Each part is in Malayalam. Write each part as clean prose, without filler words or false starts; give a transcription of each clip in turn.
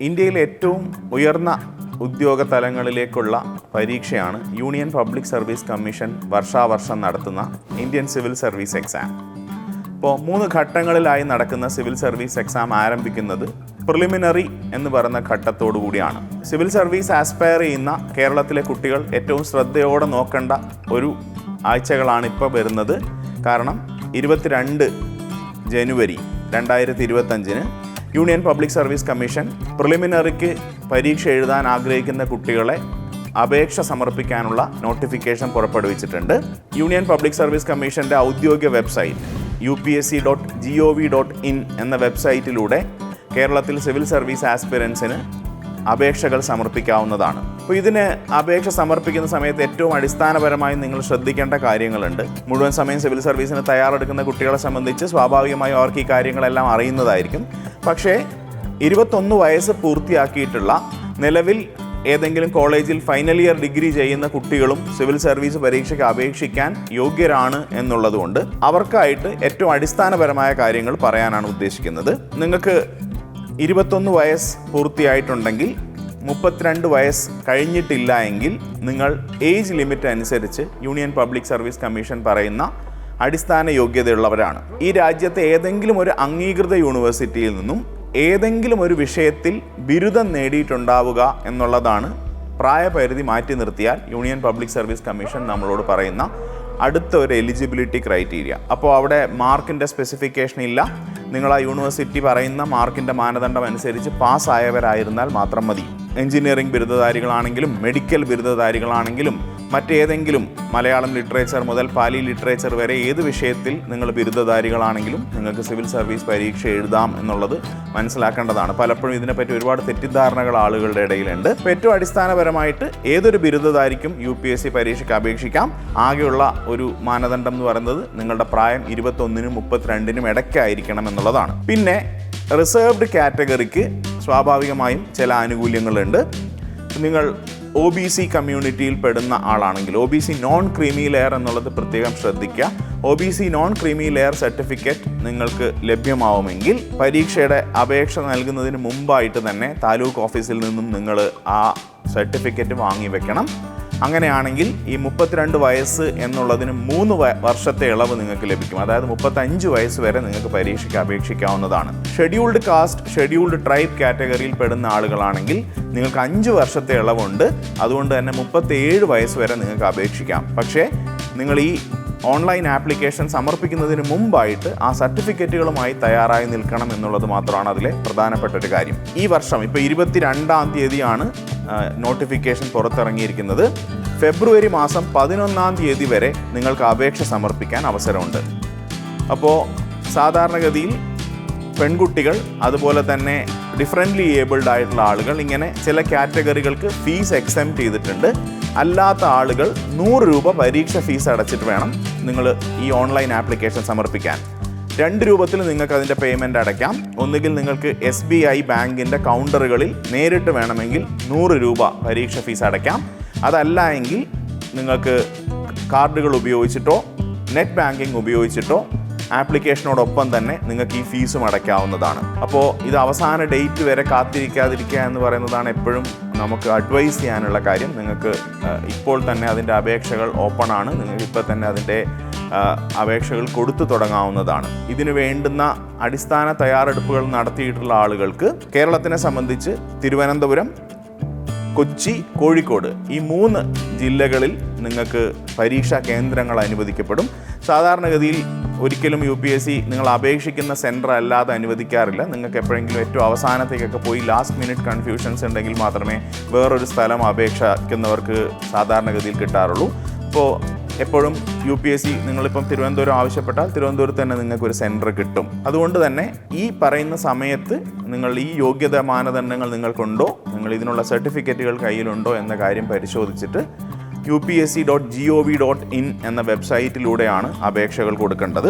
ഇന്ത്യയിലെ ഏറ്റവും ഉയർന്ന ഉദ്യോഗ തലങ്ങളിലേക്കുള്ള പരീക്ഷയാണ് യൂണിയൻ പബ്ലിക് സർവീസ് കമ്മീഷൻ വർഷാവർഷം നടത്തുന്ന ഇന്ത്യൻ സിവിൽ സർവീസ് എക്സാം. ഇപ്പോൾ 3 ഘട്ടങ്ങളിലായി നടക്കുന്ന സിവിൽ സർവീസ് എക്സാം ആരംഭിക്കുന്നത് പ്രിലിമിനറി എന്ന് പറയുന്ന ഘട്ടത്തോടു കൂടിയാണ്. സിവിൽ സർവീസ് ആസ്പയർ ചെയ്യുന്ന കേരളത്തിലെ കുട്ടികൾ ഏറ്റവും ശ്രദ്ധയോടെ നോക്കേണ്ട ഒരു ആഴ്ചകളാണ് ഇപ്പോൾ വരുന്നത്. കാരണം 22 ജനുവരി 2025 യൂണിയൻ പബ്ലിക് സർവീസ് കമ്മീഷൻ പ്രിലിമിനറിക്ക് പരീക്ഷ എഴുതാൻ ആഗ്രഹിക്കുന്ന കുട്ടികളെ അപേക്ഷ സമർപ്പിക്കാനുള്ള നോട്ടിഫിക്കേഷൻ പുറപ്പെടുവിച്ചിട്ടുണ്ട്. യൂണിയൻ പബ്ലിക് സർവീസ് കമ്മീഷൻ്റെ ഔദ്യോഗിക വെബ്സൈറ്റ് upsc.gov.in എന്ന വെബ്സൈറ്റിലൂടെ കേരളത്തിൽ സിവിൽ സർവീസ് ആസ്പിരൻസിന് അപേക്ഷകൾ സമർപ്പിക്കാവുന്നതാണ്. അപ്പോൾ ഇതിന് അപേക്ഷ സമർപ്പിക്കുന്ന സമയത്ത് ഏറ്റവും അടിസ്ഥാനപരമായി നിങ്ങൾ ശ്രദ്ധിക്കേണ്ട കാര്യങ്ങളുണ്ട്. മുഴുവൻ സമയം സിവിൽ സർവീസിന് തയ്യാറെടുക്കുന്ന കുട്ടികളെ സംബന്ധിച്ച് സ്വാഭാവികമായും അവർക്ക് ഈ കാര്യങ്ങളെല്ലാം അറിയുന്നതായിരിക്കും. പക്ഷേ 21 വയസ്സ് പൂർത്തിയാക്കിയിട്ടുള്ള നിലവിൽ ഏതെങ്കിലും കോളേജിൽ ഫൈനൽ ഇയർ ഡിഗ്രി ചെയ്യുന്ന കുട്ടികളും സിവിൽ സർവീസ് പരീക്ഷയ്ക്ക് അപേക്ഷിക്കാൻ യോഗ്യരാണ് എന്നുള്ളതുകൊണ്ട് അവർക്കായിട്ട് ഏറ്റവും അടിസ്ഥാനപരമായ കാര്യങ്ങൾ പറയാനാണ് ഉദ്ദേശിക്കുന്നത്. നിങ്ങൾക്ക് 21 വയസ്സ് പൂർത്തിയായിട്ടുണ്ടെങ്കിൽ 32 വയസ്സ് കഴിഞ്ഞിട്ടില്ല എങ്കിൽ നിങ്ങൾ ഏജ് ലിമിറ്റ് അനുസരിച്ച് യൂണിയൻ പബ്ലിക് സർവീസ് കമ്മീഷൻ പറയുന്ന അടിസ്ഥാന യോഗ്യതയുള്ളവരാണ്. ഈ രാജ്യത്തെ ഏതെങ്കിലും ഒരു അംഗീകൃത യൂണിവേഴ്സിറ്റിയിൽ നിന്നും ഏതെങ്കിലും ഒരു വിഷയത്തിൽ ബിരുദം നേടിയിട്ടുണ്ടാവുക എന്നുള്ളതാണ് പ്രായപരിധി മാറ്റി നിർത്തിയാൽ യൂണിയൻ പബ്ലിക് സർവീസ് കമ്മീഷൻ നമ്മളോട് പറയുന്ന അടുത്ത ഒരു എലിജിബിലിറ്റി ക്രൈറ്റീരിയ. അപ്പോൾ അവിടെ മാർക്കിൻ്റെ സ്പെസിഫിക്കേഷൻ ഇല്ല. നിങ്ങൾ ആ യൂണിവേഴ്സിറ്റി പറയുന്ന മാർക്കിൻ്റെ മാനദണ്ഡം അനുസരിച്ച് പാസ്സായവരായിരുന്നാൽ മാത്രം മതി. എഞ്ചിനീയറിംഗ് ബിരുദധാരികളാണെങ്കിലും മെഡിക്കൽ ബിരുദധാരികളാണെങ്കിലും മറ്റേതെങ്കിലും മലയാളം ലിറ്ററേച്ചർ മുതൽ പാലി ലിറ്ററേച്ചർ വരെ ഏത് വിഷയത്തിൽ നിങ്ങൾ ബിരുദധാരികളാണെങ്കിലും നിങ്ങൾക്ക് സിവിൽ സർവീസ് പരീക്ഷ എഴുതാം എന്നുള്ളത് മനസ്സിലാക്കേണ്ടതാണ്. പലപ്പോഴും ഇതിനെപ്പറ്റി ഒരുപാട് തെറ്റിദ്ധാരണകൾ ആളുകളുടെ ഇടയിലുണ്ട്. അപ്പോൾ ഏറ്റവും അടിസ്ഥാനപരമായിട്ട് ഏതൊരു ബിരുദധാരിക്കും UPSC പരീക്ഷയ്ക്ക് അപേക്ഷിക്കാം. ആകെയുള്ള ഒരു മാനദണ്ഡം എന്ന് പറയുന്നത് നിങ്ങളുടെ പ്രായം 21-നും 32-നും ഇടയ്ക്കായിരിക്കണം എന്നുള്ളതാണ്. പിന്നെ റിസർവ്ഡ് കാറ്റഗറിക്ക് സ്വാഭാവികമായും ചില ആനുകൂല്യങ്ങളുണ്ട്. നിങ്ങൾ OBC കമ്മ്യൂണിറ്റിയിൽ പെടുന്ന ആളാണെങ്കിൽ OBC നോൺ ക്രീമി ലെയർ എന്നുള്ളത് പ്രത്യേകം ശ്രദ്ധിക്കുക. OBC non creamy layer certificate നിങ്ങൾക്ക് ലഭ്യമാവുമെങ്കിൽ പരീക്ഷയുടെ അപേക്ഷ നൽകുന്നതിന് മുമ്പായിട്ട് തന്നെ താലൂക്ക് ഓഫീസിൽ നിന്നും നിങ്ങൾ ആ സർട്ടിഫിക്കറ്റ് വാങ്ങി വെക്കണം. അങ്ങനെയാണെങ്കിൽ ഈ 32 വയസ്സ് എന്നുള്ളതിന് 3 വർഷത്തെ ഇളവ് നിങ്ങൾക്ക് ലഭിക്കും. അതായത് 35 വയസ്സ് വരെ നിങ്ങൾക്ക് പരീക്ഷയ്ക്ക് അപേക്ഷിക്കാവുന്നതാണ്. ഷെഡ്യൂൾഡ് കാസ്റ്റ്, ഷെഡ്യൂൾഡ് ട്രൈബ് കാറ്റഗറിയിൽ പെടുന്ന ആളുകളാണെങ്കിൽ നിങ്ങൾക്ക് 5 വർഷത്തെ ഇളവുണ്ട്. അതുകൊണ്ട് തന്നെ 37 വയസ്സ് വരെ നിങ്ങൾക്ക് അപേക്ഷിക്കാം. പക്ഷേ നിങ്ങൾ ഈ ഓൺലൈൻ ആപ്ലിക്കേഷൻ സമർപ്പിക്കുന്നതിന് മുമ്പായിട്ട് ആ സർട്ടിഫിക്കറ്റുകളുമായി തയ്യാറായി നിൽക്കണം എന്നുള്ളത് മാത്രമാണ് അതിലെ പ്രധാനപ്പെട്ട ഒരു കാര്യം. ഈ വർഷം ഇപ്പോൾ 22-ാം തീയതിയാണ് നോട്ടിഫിക്കേഷൻ പുറത്തിറങ്ങിയിരിക്കുന്നത്. ഫെബ്രുവരി മാസം 11-ാം തീയതി വരെ നിങ്ങൾക്ക് അപേക്ഷ സമർപ്പിക്കാൻ അവസരമുണ്ട്. അപ്പോൾ സാധാരണഗതിയിൽ പെൺകുട്ടികൾ അതുപോലെ തന്നെ ഡിഫറൻ്റ്ലി ഏബിൾഡ് ആയിട്ടുള്ള ആളുകൾ ഇങ്ങനെ ചില കാറ്റഗറികൾക്ക് ഫീസ് എക്സെംപ്റ്റ് ചെയ്തിട്ടുണ്ട്. അല്ലാത്ത ആളുകൾ 100 രൂപ പരീക്ഷ ഫീസ് അടച്ചിട്ട് വേണം നിങ്ങൾ ഈ ഓൺലൈൻ ആപ്ലിക്കേഷൻ സമർപ്പിക്കാൻ. 2 രൂപത്തിൽ നിങ്ങൾക്ക് അതിൻ്റെ പേയ്മെൻറ്റ് അടയ്ക്കാം. ഒന്നുകിൽ നിങ്ങൾക്ക് SBI ബാങ്കിൻ്റെ കൗണ്ടറുകളിൽ നേരിട്ട് വേണമെങ്കിൽ 100 രൂപ പരീക്ഷ ഫീസ് അടയ്ക്കാം. അതല്ല എങ്കിൽ നിങ്ങൾക്ക് കാർഡുകൾ ഉപയോഗിച്ചിട്ടോ നെറ്റ് ബാങ്കിങ് ഉപയോഗിച്ചിട്ടോ ആപ്ലിക്കേഷനോടൊപ്പം തന്നെ നിങ്ങൾക്ക് ഈ ഫീസും അടയ്ക്കാവുന്നതാണ്. അപ്പോൾ ഇത് അവസാന ഡേറ്റ് വരെ കാത്തിരിക്കാതിരിക്കുക എന്ന് പറയുന്നതാണ് എപ്പോഴും നമുക്ക് അഡ്വൈസ് ചെയ്യാനുള്ള കാര്യം. നിങ്ങൾക്ക് ഇപ്പോൾ തന്നെ അതിൻ്റെ അപേക്ഷകൾ ഓപ്പൺ ആണ്. നിങ്ങൾക്ക് ഇപ്പോൾ തന്നെ അതിൻ്റെ അപേക്ഷകൾ കൊടുത്തു തുടങ്ങാവുന്നതാണ്. ഇതിന് വേണ്ടുന്ന അടിസ്ഥാന തയ്യാറെടുപ്പുകൾ നടത്തിയിട്ടുള്ള ആളുകൾക്ക് കേരളത്തിനെ സംബന്ധിച്ച് തിരുവനന്തപുരം, കൊച്ചി, കോഴിക്കോട് ഈ 3 ജില്ലകളിൽ നിങ്ങൾക്ക് പരീക്ഷാ കേന്ദ്രങ്ങൾ അനുവദിക്കപ്പെടും. സാധാരണഗതിയിൽ ഒരിക്കലും UPSC നിങ്ങൾ അപേക്ഷിക്കുന്ന സെൻറ്റർ അല്ലാതെ അനുവദിക്കാറില്ല. നിങ്ങൾക്ക് എപ്പോഴെങ്കിലും ഏറ്റവും അവസാനത്തേക്കൊക്കെ പോയി ലാസ്റ്റ് മിനിറ്റ് കൺഫ്യൂഷൻസ് ഉണ്ടെങ്കിൽ മാത്രമേ വേറൊരു സ്ഥലം അപേക്ഷിക്കുന്നവർക്ക് സാധാരണഗതിയിൽ കിട്ടാറുള്ളൂ. അപ്പോൾ എപ്പോഴും UPSC നിങ്ങളിപ്പം തിരുവനന്തപുരം ആവശ്യപ്പെട്ടാൽ തിരുവനന്തപുരത്ത് തന്നെ നിങ്ങൾക്കൊരു സെൻറ്റർ കിട്ടും. അതുകൊണ്ട് തന്നെ ഈ പറയുന്ന സമയത്ത് നിങ്ങൾ ഈ യോഗ്യതാ മാനദണ്ഡങ്ങൾ നിങ്ങൾക്കുണ്ടോ, നിങ്ങൾ ഇതിനുള്ള സർട്ടിഫിക്കറ്റുകൾ കയ്യിലുണ്ടോ എന്ന കാര്യം പരിശോധിച്ചിട്ട് upsc.gov.in എന്ന വെബ്സൈറ്റിലൂടെയാണ് അപേക്ഷകൾ കൊടുക്കേണ്ടത്.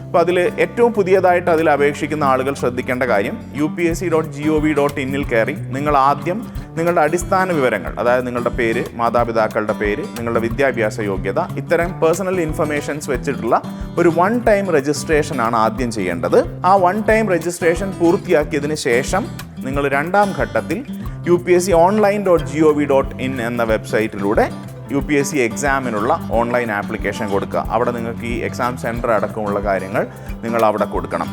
അപ്പോൾ അതിൽ ഏറ്റവും പുതിയതായിട്ട് അതിൽ അപേക്ഷിക്കുന്ന ആളുകൾ ശ്രദ്ധിക്കേണ്ട കാര്യം upsc.gov.in കയറി നിങ്ങൾ ആദ്യം നിങ്ങളുടെ അടിസ്ഥാന വിവരങ്ങൾ, അതായത് നിങ്ങളുടെ പേര്, മാതാപിതാക്കളുടെ പേര്, നിങ്ങളുടെ വിദ്യാഭ്യാസ യോഗ്യത, ഇത്തരം പേഴ്സണൽ ഇൻഫർമേഷൻസ് വെച്ചിട്ടുള്ള ഒരു 1 ടൈം രജിസ്ട്രേഷൻ ആണ് ആദ്യം ചെയ്യേണ്ടത്. ആ 1 ടൈം രജിസ്ട്രേഷൻ പൂർത്തിയാക്കിയതിന് ശേഷം നിങ്ങൾ രണ്ടാം ഘട്ടത്തിൽ upsconline.gov.in എന്ന വെബ്സൈറ്റിലൂടെ UPSC എക്സാമിനുള്ള ഓൺലൈൻ ആപ്ലിക്കേഷൻ കൊടുക്കുക. അവിടെ നിങ്ങൾക്ക് ഈ എക്സാം സെൻറ്റർ അടക്കമുള്ള കാര്യങ്ങൾ നിങ്ങൾ അവിടെ കൊടുക്കണം.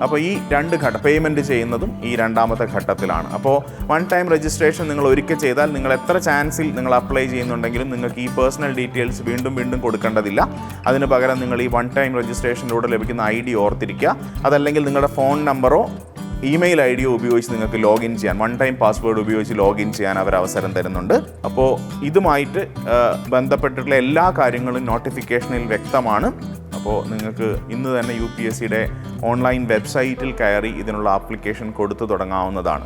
അപ്പോൾ ഈ രണ്ട് പേയ്മെൻറ്റ് ചെയ്യുന്നതും ഈ രണ്ടാമത്തെ ഘട്ടത്തിലാണ്. അപ്പോൾ വൺ ടൈം രജിസ്ട്രേഷൻ നിങ്ങൾ ഒരിക്കൽ ചെയ്താൽ നിങ്ങൾ എത്ര ചാൻസിൽ നിങ്ങൾ അപ്ലൈ ചെയ്യുന്നുണ്ടെങ്കിലും നിങ്ങൾക്ക് ഈ പേഴ്സണൽ ഡീറ്റെയിൽസ് വീണ്ടും കൊടുക്കേണ്ടതില്ല. അതിന് പകരം നിങ്ങൾ ഈ വൺ ടൈം രജിസ്ട്രേഷനിലൂടെ ലഭിക്കുന്ന ID ഓർത്തിരിക്കുക. അതല്ലെങ്കിൽ നിങ്ങളുടെ ഫോൺ നമ്പറോ ഇമെയിൽ ID ഉപയോഗിച്ച് നിങ്ങൾക്ക് ലോഗിൻ ചെയ്യാൻ, വൺ ടൈം പാസ്വേഡ് ഉപയോഗിച്ച് ലോഗിൻ ചെയ്യാൻ അവർ അവസരം തരുന്നുണ്ട്. അപ്പോൾ ഇതുമായിട്ട് ബന്ധപ്പെട്ടിട്ടുള്ള എല്ലാ കാര്യങ്ങളും നോട്ടിഫിക്കേഷനിൽ വ്യക്തമാണ്. അപ്പോൾ നിങ്ങൾക്ക് ഇന്ന് തന്നെ UPSCയുടെ ഓൺലൈൻ വെബ്സൈറ്റിൽ കയറി ഇതിനുള്ള ആപ്ലിക്കേഷൻ കൊടുത്തു തുടങ്ങാവുന്നതാണ്.